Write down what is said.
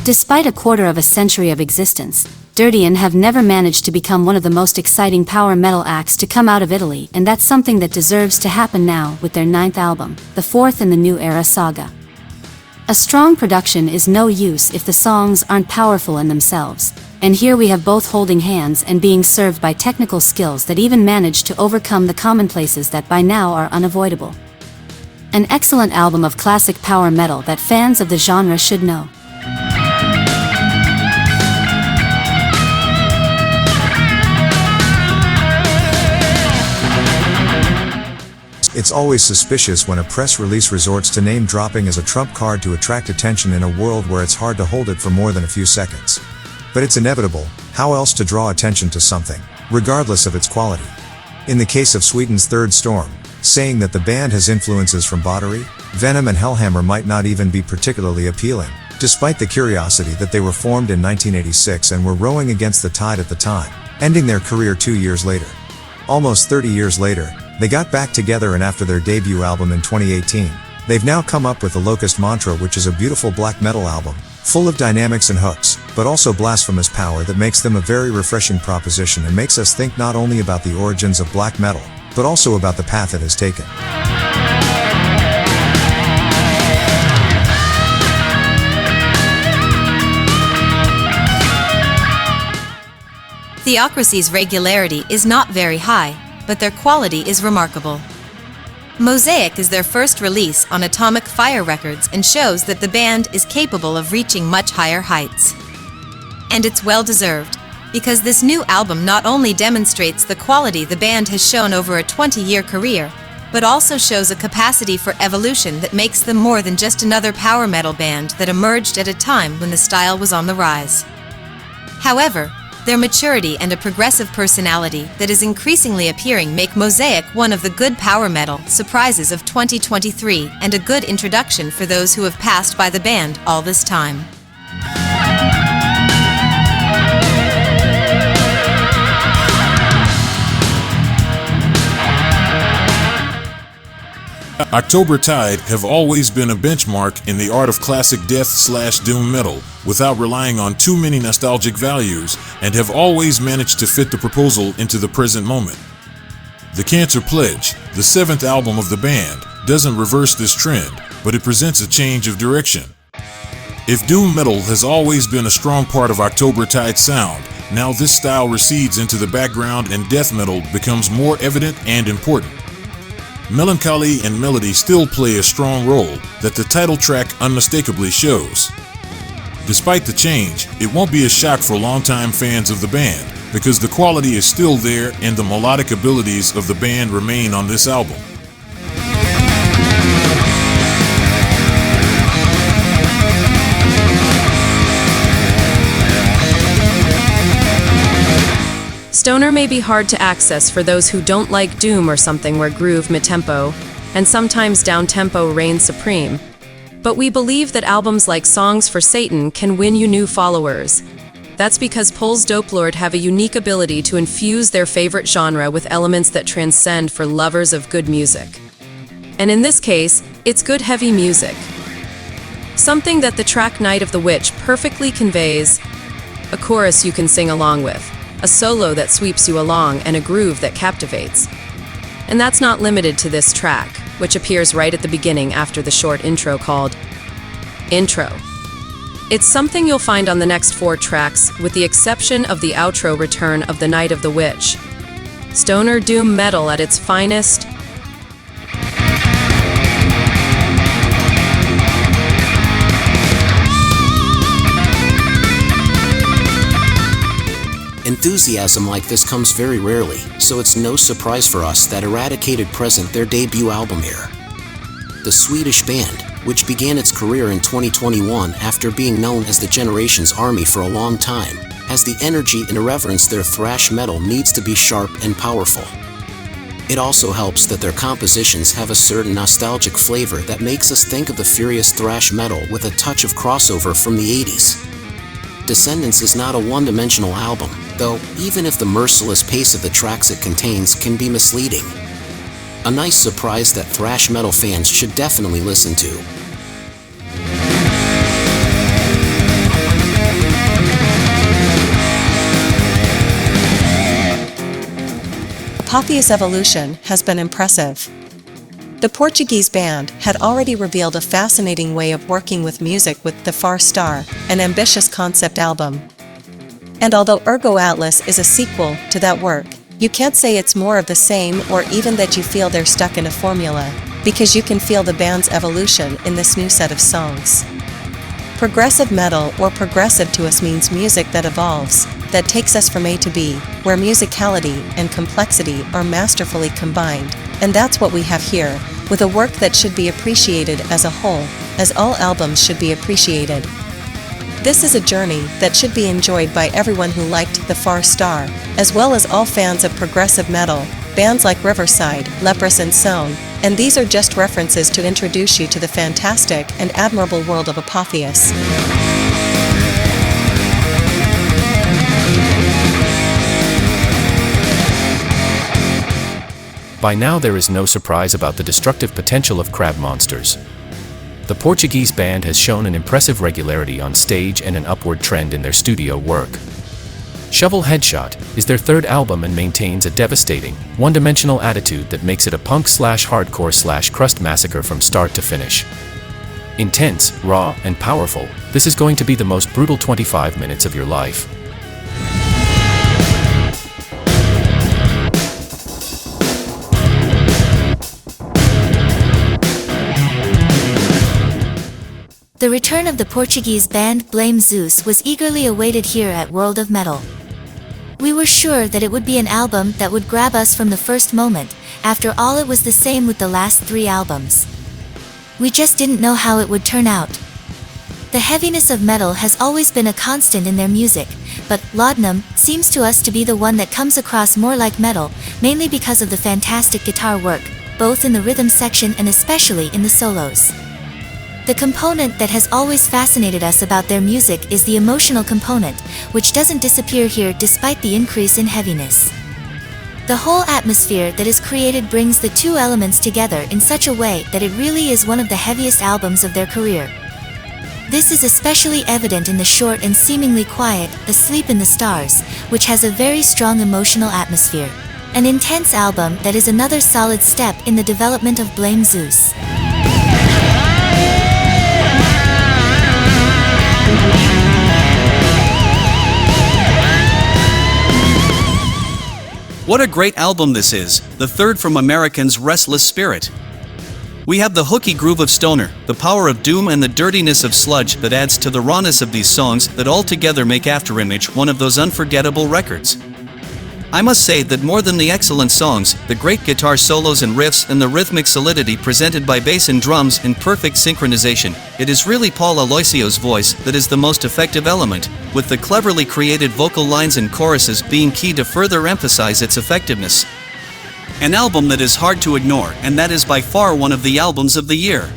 Despite a quarter of a century of existence, Derdian have never managed to become one of the most exciting power metal acts to come out of Italy, and that's something that deserves to happen now with their 9th album, the 4th in the New Era saga. A strong production is no use if the songs aren't powerful in themselves, and here we have both holding hands and being served by technical skills that even manage to overcome the commonplaces that by now are unavoidable. An excellent album of classic power metal that fans of the genre should know. It's always suspicious when a press release resorts to name-dropping as a trump card to attract attention in a world where it's hard to hold it for more than a few seconds. But it's inevitable. How else to draw attention to something, regardless of its quality? In the case of Sweden's Third Storm, saying that the band has influences from Battery, Venom and Hellhammer might not even be particularly appealing, despite the curiosity that they were formed in 1986 and were rowing against the tide at the time, ending their career 2 years later. Almost 30 years later, they got back together, and after their debut album in 2018, they've now come up with the Locust Mantra, which is a beautiful black metal album, full of dynamics and hooks, but also blasphemous power that makes them a very refreshing proposition and makes us think not only about the origins of black metal, but also about the path it has taken. Theocracy's regularity is not very high, but their quality is remarkable. Mosaic is their first release on Atomic Fire Records and shows that the band is capable of reaching much higher heights. And it's well-deserved, because this new album not only demonstrates the quality the band has shown over a 20-year career, but also shows a capacity for evolution that makes them more than just another power metal band that emerged at a time when the style was on the rise. However, their maturity and a progressive personality that is increasingly appearing make Mosaic one of the good power metal surprises of 2023 and a good introduction for those who have passed by the band all this time. October Tide have always been a benchmark in the art of classic death/doom metal without relying on too many nostalgic values, and have always managed to fit the proposal into the present moment. The Cancer Pledge, the 7th album of the band, doesn't reverse this trend, but it presents a change of direction. If doom metal has always been a strong part of October Tide's sound, now this style recedes into the background and death metal becomes more evident and important. Melancholy and melody still play a strong role that the title track unmistakably shows. Despite the change, it won't be a shock for longtime fans of the band, because the quality is still there and the melodic abilities of the band remain on this album. Stoner may be hard to access for those who don't like doom or something where groove mid-tempo, and sometimes down-tempo reigns supreme. But we believe that albums like Songs for Satan can win you new followers. That's because Pole's Dopelord have a unique ability to infuse their favorite genre with elements that transcend for lovers of good music. And in this case, it's good heavy music. Something that the track Night of the Witch perfectly conveys: a chorus you can sing along with, a solo that sweeps you along, and a groove that captivates. And that's not limited to this track, which appears right at the beginning after the short intro called Intro. It's something you'll find on the next 4 tracks, with the exception of the outro return of the Night of the Witch. Stoner doom metal at its finest. Enthusiasm like this comes very rarely, so it's no surprise for us that Eradikated present their debut album here. The Swedish band, which began its career in 2021 after being known as the Generation's Army for a long time, has the energy and irreverence their thrash metal needs to be sharp and powerful. It also helps that their compositions have a certain nostalgic flavor that makes us think of the furious thrash metal with a touch of crossover from the 80s. Descendants is not a one-dimensional album, though, even if the merciless pace of the tracks it contains can be misleading. A nice surprise that thrash metal fans should definitely listen to. Apotheus' evolution has been impressive. The Portuguese band had already revealed a fascinating way of working with music with The Far Star, an ambitious concept album. And although Ergo Atlas is a sequel to that work, you can't say it's more of the same or even that you feel they're stuck in a formula, because you can feel the band's evolution in this new set of songs. Progressive metal or progressive to us means music that evolves, that takes us from A to B, where musicality and complexity are masterfully combined, and that's what we have here, with a work that should be appreciated as a whole, as all albums should be appreciated. This is a journey that should be enjoyed by everyone who liked The Far Star, as well as all fans of progressive metal, bands like Riverside, Leprous and Sown, and these are just references to introduce you to the fantastic and admirable world of Apotheus. By now there is no surprise about the destructive potential of crab monsters. The Portuguese band has shown an impressive regularity on stage and an upward trend in their studio work. Shovel Headshot is their third album and maintains a devastating, one-dimensional attitude that makes it a punk/hardcore/crust massacre from start to finish. Intense, raw, and powerful, this is going to be the most brutal 25 minutes of your life. The return of the Portuguese band Blame Zeus was eagerly awaited here at World of Metal. We were sure that it would be an album that would grab us from the first moment. After all, it was the same with the last 3 albums. We just didn't know how it would turn out. The heaviness of metal has always been a constant in their music, but Laudanum seems to us to be the one that comes across more like metal, mainly because of the fantastic guitar work, both in the rhythm section and especially in the solos. The component that has always fascinated us about their music is the emotional component, which doesn't disappear here despite the increase in heaviness. The whole atmosphere that is created brings the two elements together in such a way that it really is one of the heaviest albums of their career. This is especially evident in the short and seemingly quiet Asleep in the Stars, which has a very strong emotional atmosphere. An intense album that is another solid step in the development of Blame Zeus. What a great album this is, the third from Americans' Restless Spirit. We have the hooky groove of stoner, the power of doom and the dirtiness of sludge that adds to the rawness of these songs that all together make Afterimage one of those unforgettable records. I must say that more than the excellent songs, the great guitar solos and riffs and the rhythmic solidity presented by bass and drums in perfect synchronization, it is really Paul Aloysio's voice that is the most effective element, with the cleverly created vocal lines and choruses being key to further emphasize its effectiveness. An album that is hard to ignore, and that is by far one of the albums of the year.